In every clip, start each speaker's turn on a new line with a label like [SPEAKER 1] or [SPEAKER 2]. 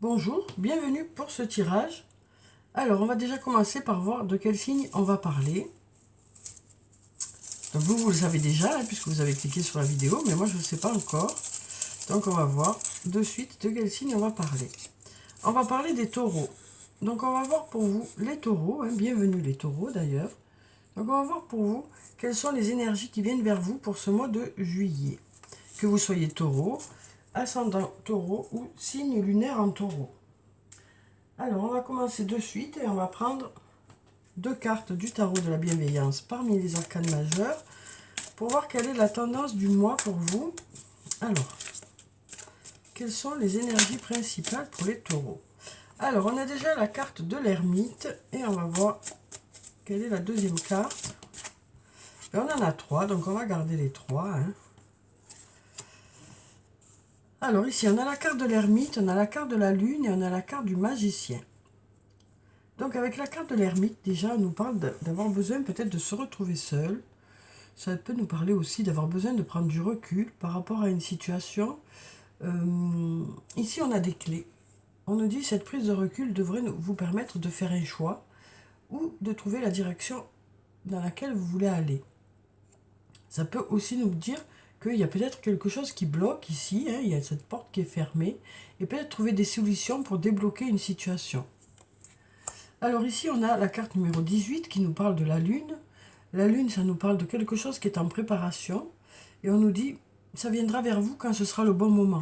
[SPEAKER 1] Bonjour, bienvenue pour ce tirage. Alors, on va déjà commencer par voir de quel signe on va parler. Donc, vous le savez déjà, puisque vous avez cliqué sur la vidéo, mais moi, je ne sais pas encore. Donc, on va voir de suite de quel signe on va parler. On va parler des taureaux. Donc, on va voir pour vous les taureaux. Bienvenue les taureaux, d'ailleurs. Donc, on va voir pour vous quelles sont les énergies qui viennent vers vous pour ce mois de juillet. Que vous soyez taureau, ascendant taureau ou signe lunaire en taureau. Alors, on va commencer de suite et on va prendre deux cartes du tarot de la bienveillance parmi les arcanes majeurs pour voir quelle est la tendance du mois pour vous. Alors, quelles sont les énergies principales pour les taureaux? Alors, on a déjà la carte de l'ermite et on va voir quelle est la deuxième carte. Et on en a trois, donc on va garder les trois. Alors ici, on a la carte de l'ermite, on a la carte de la lune et on a la carte du magicien. Donc avec la carte de l'ermite, déjà, on nous parle d'avoir besoin peut-être de se retrouver seul. Ça peut nous parler aussi d'avoir besoin de prendre du recul par rapport à une situation. Ici, on a des clés. On nous dit que cette prise de recul devrait vous permettre de faire un choix ou de trouver la direction dans laquelle vous voulez aller. Ça peut aussi nous dire qu'il y a peut-être quelque chose qui bloque ici, il y a cette porte qui est fermée, et peut-être trouver des solutions pour débloquer une situation. Alors ici, on a la carte numéro 18 qui nous parle de la lune. La lune, ça nous parle de quelque chose qui est en préparation, et on nous dit, ça viendra vers vous quand ce sera le bon moment.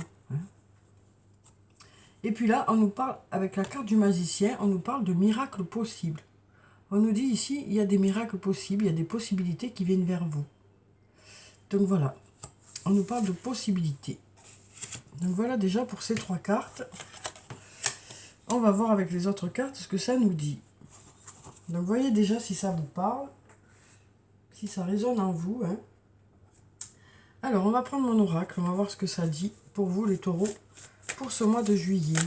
[SPEAKER 1] Et puis là, on nous parle, avec la carte du magicien, on nous parle de miracles possibles. On nous dit ici, il y a des miracles possibles, il y a des possibilités qui viennent vers vous. Donc voilà, on nous parle de possibilités. Donc voilà déjà pour ces trois cartes. On va voir avec les autres cartes ce que ça nous dit. Donc voyez déjà si ça vous parle, si ça résonne en vous. Alors on va prendre mon oracle, on va voir ce que ça dit pour vous les taureaux pour ce mois de juillet.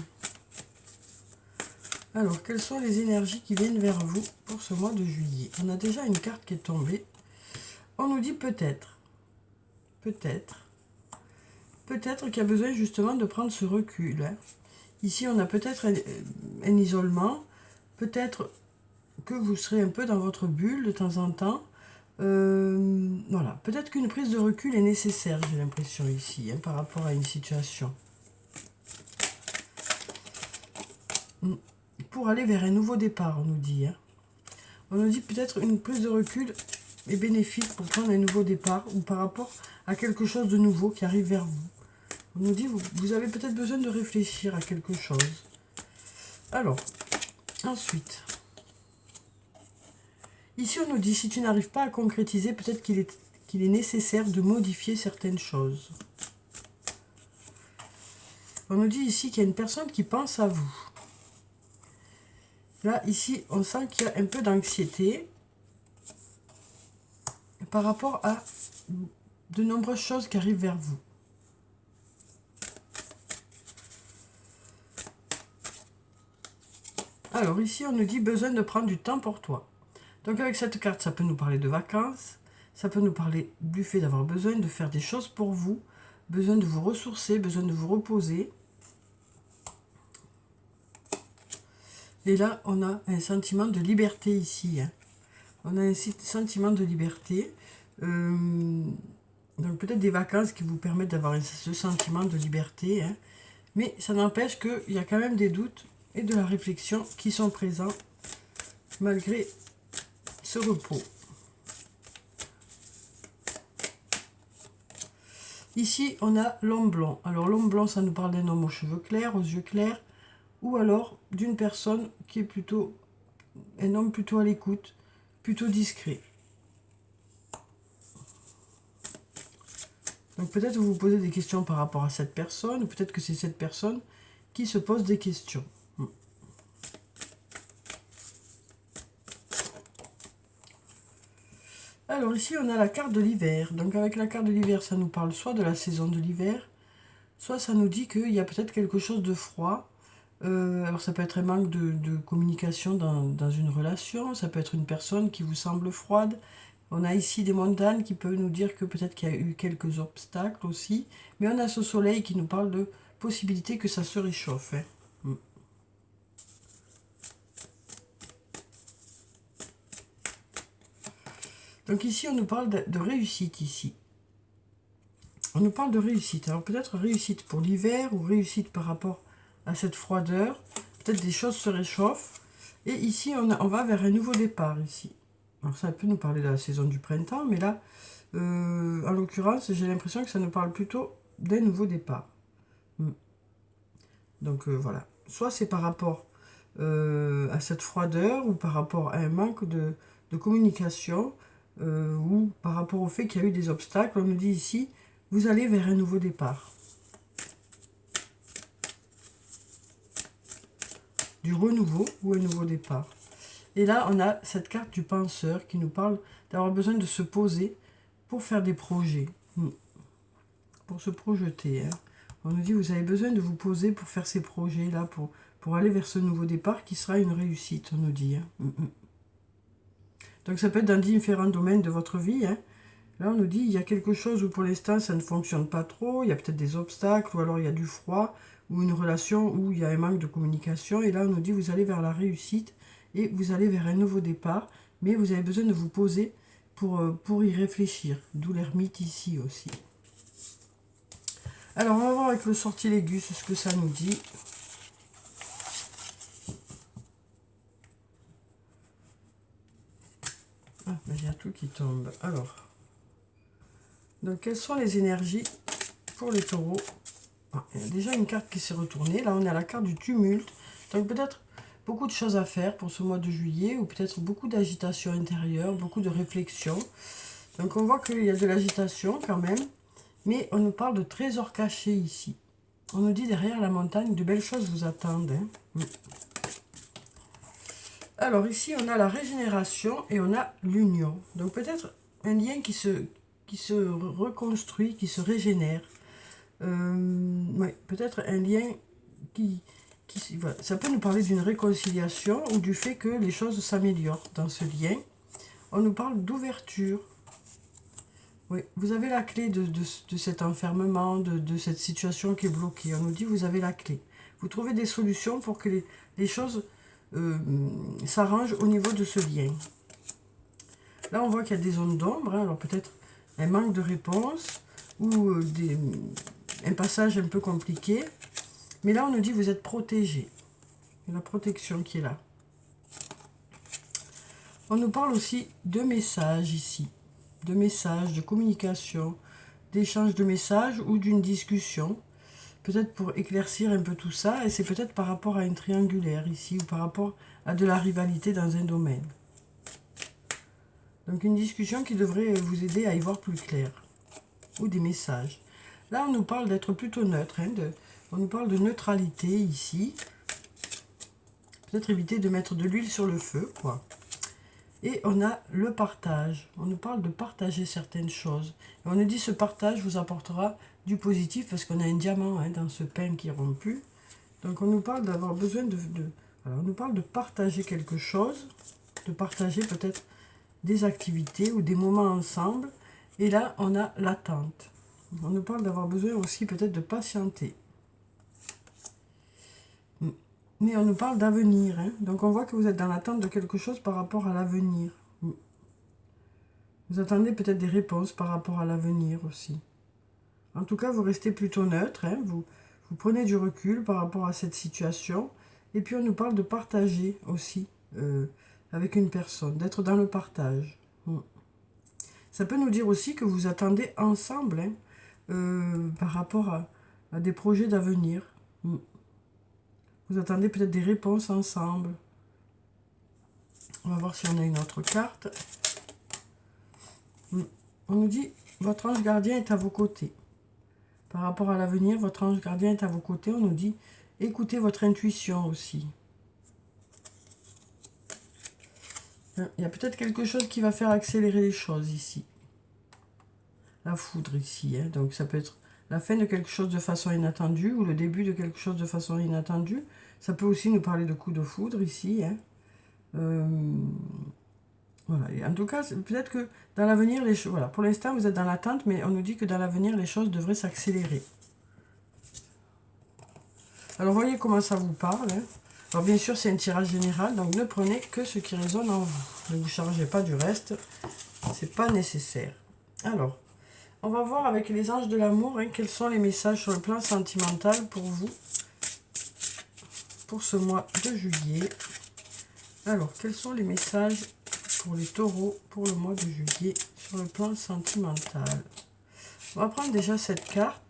[SPEAKER 1] Alors quelles sont les énergies qui viennent vers vous pour ce mois de juillet? On a déjà une carte qui est tombée. On nous dit peut-être qu'il y a besoin justement de prendre ce recul. Ici, on a peut-être un isolement, peut-être que vous serez un peu dans votre bulle de temps en temps. Voilà, peut-être qu'une prise de recul est nécessaire, j'ai l'impression ici, par rapport à une situation. Pour aller vers un nouveau départ, on nous dit. On nous dit peut-être une prise de recul est bénéfique pour prendre un nouveau départ ou par rapport à quelque chose de nouveau qui arrive vers vous. On nous dit vous avez peut-être besoin de réfléchir à quelque chose. Alors, ensuite, ici on nous dit si tu n'arrives pas à concrétiser, peut-être qu'il est nécessaire de modifier certaines choses. On nous dit ici qu'il y a une personne qui pense à vous. Là, ici, on sent qu'il y a un peu d'anxiété par rapport à de nombreuses choses qui arrivent vers vous. Alors ici, on nous dit besoin de prendre du temps pour toi. Donc avec cette carte, ça peut nous parler de vacances, ça peut nous parler du fait d'avoir besoin de faire des choses pour vous, besoin de vous ressourcer, besoin de vous reposer. Et là, on a un sentiment de liberté ici. On a un sentiment de liberté. Donc peut-être des vacances qui vous permettent d'avoir ce sentiment de liberté. Mais ça n'empêche qu'il y a quand même des doutes et de la réflexion qui sont présents malgré ce repos. Ici, on a l'homme blond. Alors l'homme blond, ça nous parle d'un homme aux cheveux clairs, aux yeux clairs, ou alors d'une personne qui est plutôt un homme plutôt à l'écoute, plutôt discret. Donc peut-être vous vous posez des questions par rapport à cette personne, ou peut-être que c'est cette personne qui se pose des questions. Alors ici on a la carte de l'hiver. Donc avec la carte de l'hiver, ça nous parle soit de la saison de l'hiver, soit ça nous dit qu'il y a peut-être quelque chose de froid. Alors ça peut être un manque de communication dans une relation, ça peut être une personne qui vous semble froide. On a ici des montagnes qui peuvent nous dire que peut-être qu'il y a eu quelques obstacles aussi. Mais on a ce soleil qui nous parle de possibilité que ça se réchauffe. Donc ici, on nous parle de réussite ici. On nous parle de réussite. Alors peut-être réussite pour l'hiver ou réussite par rapport à cette froideur. Peut-être des choses se réchauffent. Et ici, on va vers un nouveau départ ici. Alors ça peut nous parler de la saison du printemps, mais là, en l'occurrence, j'ai l'impression que ça nous parle plutôt d'un nouveau départ. Donc voilà. Soit c'est par rapport à cette froideur ou par rapport à un manque de communication ou par rapport au fait qu'il y a eu des obstacles. On nous dit ici, vous allez vers un nouveau départ. Du renouveau ou un nouveau départ. Et là, on a cette carte du penseur qui nous parle d'avoir besoin de se poser pour faire des projets. Pour se projeter. Hein. On nous dit, vous avez besoin de vous poser pour faire ces projets-là, pour aller vers ce nouveau départ qui sera une réussite, on nous dit. Hein. Donc ça peut être dans différents domaines de votre vie. Hein. Là, on nous dit, il y a quelque chose où pour l'instant, ça ne fonctionne pas trop, il y a peut-être des obstacles, ou alors il y a du froid, ou une relation où il y a un manque de communication. Et là, on nous dit, vous allez vers la réussite, et vous allez vers un nouveau départ, mais vous avez besoin de vous poser pour y réfléchir. D'où l'ermite ici aussi. Alors, on va voir avec le sortilègus ce que ça nous dit. Ah, ben, il y a tout qui tombe. Alors, donc, quelles sont les énergies pour les taureaux? Ah, il y a déjà une carte qui s'est retournée. Là, on est à la carte du tumulte. Donc, peut-être beaucoup de choses à faire pour ce mois de juillet, ou peut-être beaucoup d'agitation intérieure, beaucoup de réflexion. Donc, on voit qu'il y a de l'agitation quand même. Mais on nous parle de trésors cachés ici. On nous dit derrière la montagne, de belles choses vous attendent. Hein. Alors ici, on a la régénération et on a l'union. Donc peut-être un lien qui se reconstruit, qui se régénère. Ouais, peut-être un lien voilà. Ça peut nous parler d'une réconciliation ou du fait que les choses s'améliorent dans ce lien. On nous parle d'ouverture. Oui, vous avez la clé de cet enfermement, de cette situation qui est bloquée. On nous dit, vous avez la clé. Vous trouvez des solutions pour que les choses s'arrangent au niveau de ce lien. Là, on voit qu'il y a des zones d'ombre. Hein, alors peut-être un manque de réponse ou un passage un peu compliqué. Mais là, on nous dit, vous êtes protégé. Il y a la protection qui est là. On nous parle aussi de messages ici. De messages, de communication, d'échange de messages ou d'une discussion. Peut-être pour éclaircir un peu tout ça. Et c'est peut-être par rapport à une triangulaire ici ou par rapport à de la rivalité dans un domaine. Donc une discussion qui devrait vous aider à y voir plus clair. Ou des messages. Là, on nous parle d'être plutôt neutre. Hein, on nous parle de neutralité ici. Peut-être éviter de mettre de l'huile sur le feu, quoi. Et on a le partage. On nous parle de partager certaines choses. Et on nous dit ce partage vous apportera du positif parce qu'on a un diamant hein, dans ce pain qui est rompu. Donc on nous parle d'avoir besoin alors on nous parle de partager quelque chose, de partager peut-être des activités ou des moments ensemble. Et là, on a l'attente. On nous parle d'avoir besoin aussi peut-être de patienter. Mais on nous parle d'avenir. Hein. Donc on voit que vous êtes dans l'attente de quelque chose par rapport à l'avenir. Vous attendez peut-être des réponses par rapport à l'avenir aussi. En tout cas, vous restez plutôt neutre. Hein. Vous prenez du recul par rapport à cette situation. Et puis on nous parle de partager aussi avec une personne, d'être dans le partage. Ça peut nous dire aussi que vous attendez ensemble hein, par rapport à des projets d'avenir. Vous attendez peut-être des réponses ensemble. On va voir si on a une autre carte. On nous dit, votre ange gardien est à vos côtés. Par rapport à l'avenir, votre ange gardien est à vos côtés. On nous dit, écoutez votre intuition aussi. Il y a peut-être quelque chose qui va faire accélérer les choses ici. La foudre ici. Hein. Donc ça peut être la fin de quelque chose de façon inattendue ou le début de quelque chose de façon inattendue. Ça peut aussi nous parler de coups de foudre ici. Hein. Voilà. Et en tout cas, peut-être que dans l'avenir, les choses. Voilà. Pour l'instant, vous êtes dans l'attente, mais on nous dit que dans l'avenir, les choses devraient s'accélérer. Alors, voyez comment ça vous parle. Hein. Alors bien sûr, c'est un tirage général, donc ne prenez que ce qui résonne en vous. Ne vous chargez pas du reste, c'est pas nécessaire. Alors, on va voir avec les anges de l'amour quels sont les messages sur le plan sentimental pour vous, pour ce mois de juillet. Alors, quels sont les messages pour les taureaux pour le mois de juillet sur le plan sentimental? On va prendre déjà cette carte.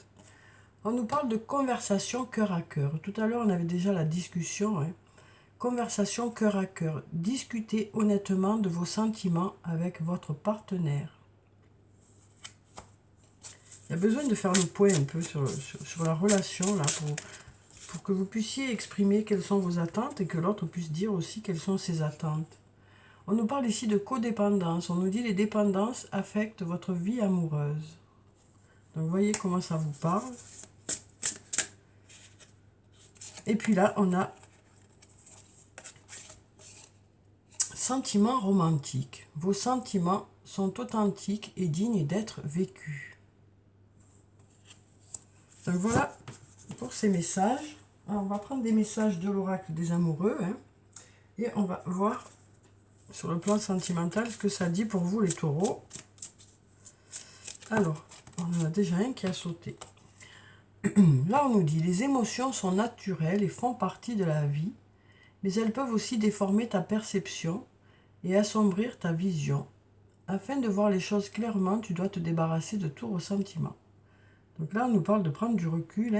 [SPEAKER 1] On nous parle de conversation cœur à cœur. Tout à l'heure, on avait déjà la discussion. Conversation cœur à cœur. Discutez honnêtement de vos sentiments avec votre partenaire. Il y a besoin de faire le point un peu sur la relation là pour que vous puissiez exprimer quelles sont vos attentes et que l'autre puisse dire aussi quelles sont ses attentes. On nous parle ici de codépendance. On nous dit les dépendances affectent votre vie amoureuse. Donc voyez comment ça vous parle. Et puis là, on a sentiments romantiques. Vos sentiments sont authentiques et dignes d'être vécus. Donc voilà pour ces messages. Alors, on va prendre des messages de l'oracle des amoureux. Et on va voir sur le plan sentimental ce que ça dit pour vous les taureaux. Alors, on en a déjà un qui a sauté. Là, on nous dit, les émotions sont naturelles et font partie de la vie, mais elles peuvent aussi déformer ta perception et assombrir ta vision. Afin de voir les choses clairement, tu dois te débarrasser de tout ressentiment. Donc là, on nous parle de prendre du recul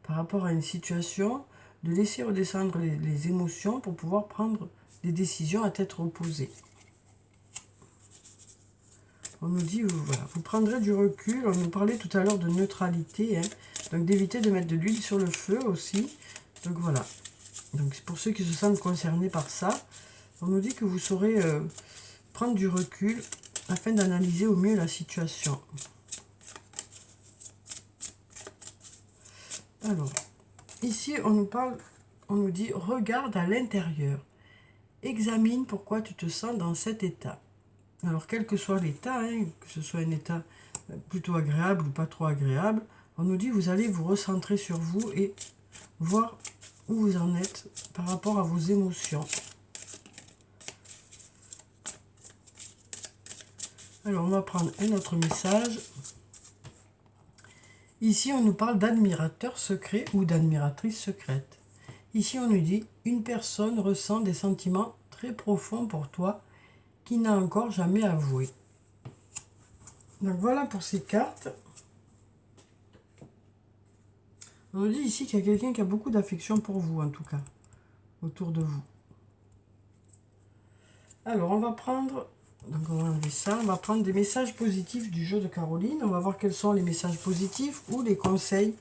[SPEAKER 1] par rapport à une situation, de laisser redescendre les émotions pour pouvoir prendre des décisions à tête reposée. On nous dit, voilà, vous prendrez du recul. On nous parlait tout à l'heure de neutralité, donc d'éviter de mettre de l'huile sur le feu aussi. Donc voilà. Donc pour ceux qui se sentent concernés par ça, on nous dit que vous saurez prendre du recul afin d'analyser au mieux la situation. Alors, ici on nous dit, regarde à l'intérieur. Examine pourquoi tu te sens dans cet état. Alors, quel que soit l'état, que ce soit un état plutôt agréable ou pas trop agréable, on nous dit vous allez vous recentrer sur vous et voir où vous en êtes par rapport à vos émotions. Alors, on va prendre un autre message. Ici, on nous parle d'admirateur secret ou d'admiratrice secrète. Ici, on nous dit une personne ressent des sentiments très profonds pour toi qui n'a encore jamais avoué. Donc voilà pour ces cartes. On nous dit ici qu'il y a quelqu'un qui a beaucoup d'affection pour vous, en tout cas, autour de vous. Alors, on va prendre, donc on va enlever ça, on va prendre des messages positifs du jeu de Caroline. On va voir quels sont les messages positifs ou les conseils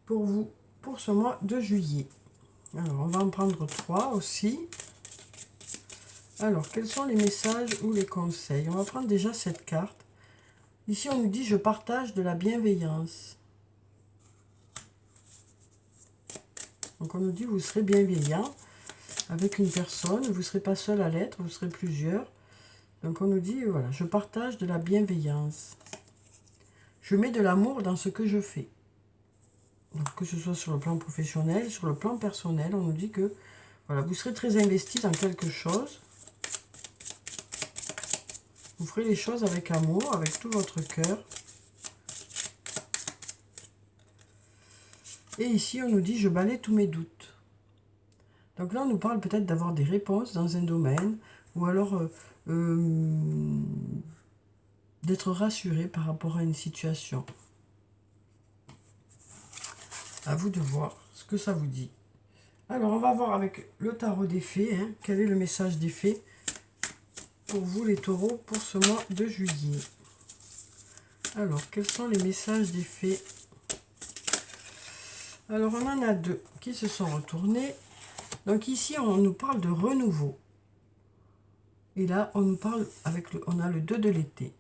[SPEAKER 1] pour vous, pour ce mois de juillet. Alors, on va en prendre 3 aussi. Alors, quels sont les messages ou les conseils? On va prendre déjà cette carte. Ici, on nous dit « Je partage de la bienveillance ». Donc, on nous dit « Vous serez bienveillant avec une personne. Vous ne serez pas seul à l'être, vous serez plusieurs. » Donc, on nous dit « Voilà, je partage de la bienveillance. Je mets de l'amour dans ce que je fais. » Donc, que ce soit sur le plan professionnel, sur le plan personnel, on nous dit que voilà, vous serez très investi dans quelque chose. Vous ferez les choses avec amour, avec tout votre cœur. Et ici, on nous dit « Je balaie tous mes doutes ». Donc là, on nous parle peut-être d'avoir des réponses dans un domaine, ou alors d'être rassuré par rapport à une situation. À vous de voir ce que ça vous dit. Alors, on va voir avec le tarot des fées, quel est le message des fées pour vous les taureaux pour ce mois de juillet. Alors, quels sont les messages des fées? Alors, on en a 2 qui se sont retournés. Donc ici, on nous parle de renouveau. Et là, on nous parle on a le 2 de l'été.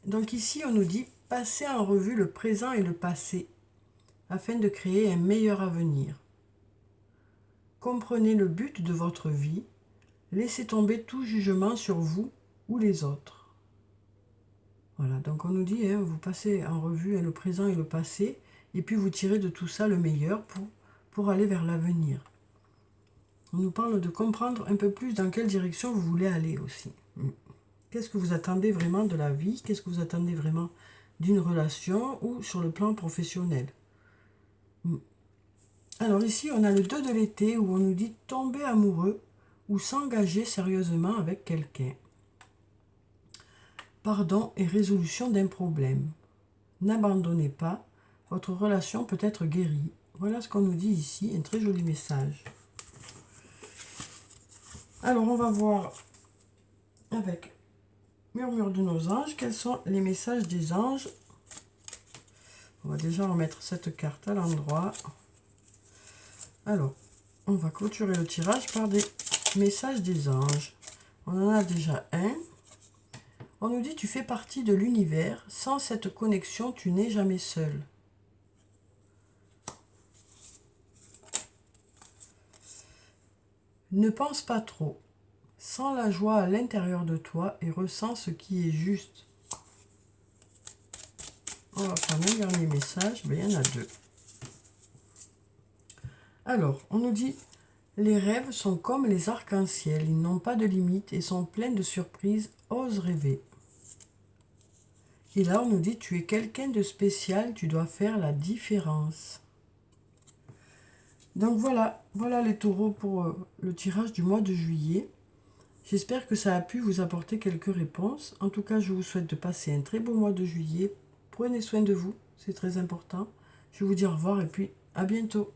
[SPEAKER 1] Donc ici, on nous dit passer en revue le présent et le passé afin de créer un meilleur avenir. Comprenez le but de votre vie. Laissez tomber tout jugement sur vous ou les autres. Voilà, donc on nous dit, vous passez en revue le présent et le passé, et puis vous tirez de tout ça le meilleur pour aller vers l'avenir. On nous parle de comprendre un peu plus dans quelle direction vous voulez aller aussi. Qu'est-ce que vous attendez vraiment de la vie? Qu'est-ce que vous attendez vraiment d'une relation ou sur le plan professionnel? Alors ici, on a le 2 de l'été où on nous dit tomber amoureux ou s'engager sérieusement avec quelqu'un. Pardon et résolution d'un problème. N'abandonnez pas, votre relation peut être guérie. Voilà ce qu'on nous dit ici, un très joli message. Alors on va voir avec Murmure de nos anges, quels sont les messages des anges. On va déjà remettre cette carte à l'endroit. Alors, on va clôturer le tirage par des messages des anges. On en a déjà un. On nous dit, tu fais partie de l'univers. Sans cette connexion, tu n'es jamais seul. Ne pense pas trop. Sens la joie à l'intérieur de toi et ressens ce qui est juste. On va prendre un dernier message. Il y en a deux. Alors, on nous dit, les rêves sont comme les arcs-en-ciel. Ils n'ont pas de limite et sont pleins de surprises. Ose rêver. Et là, on nous dit, tu es quelqu'un de spécial. Tu dois faire la différence. Donc voilà les taureaux pour le tirage du mois de juillet. J'espère que ça a pu vous apporter quelques réponses. En tout cas, je vous souhaite de passer un très beau mois de juillet. Prenez soin de vous, c'est très important. Je vous dis au revoir et puis à bientôt.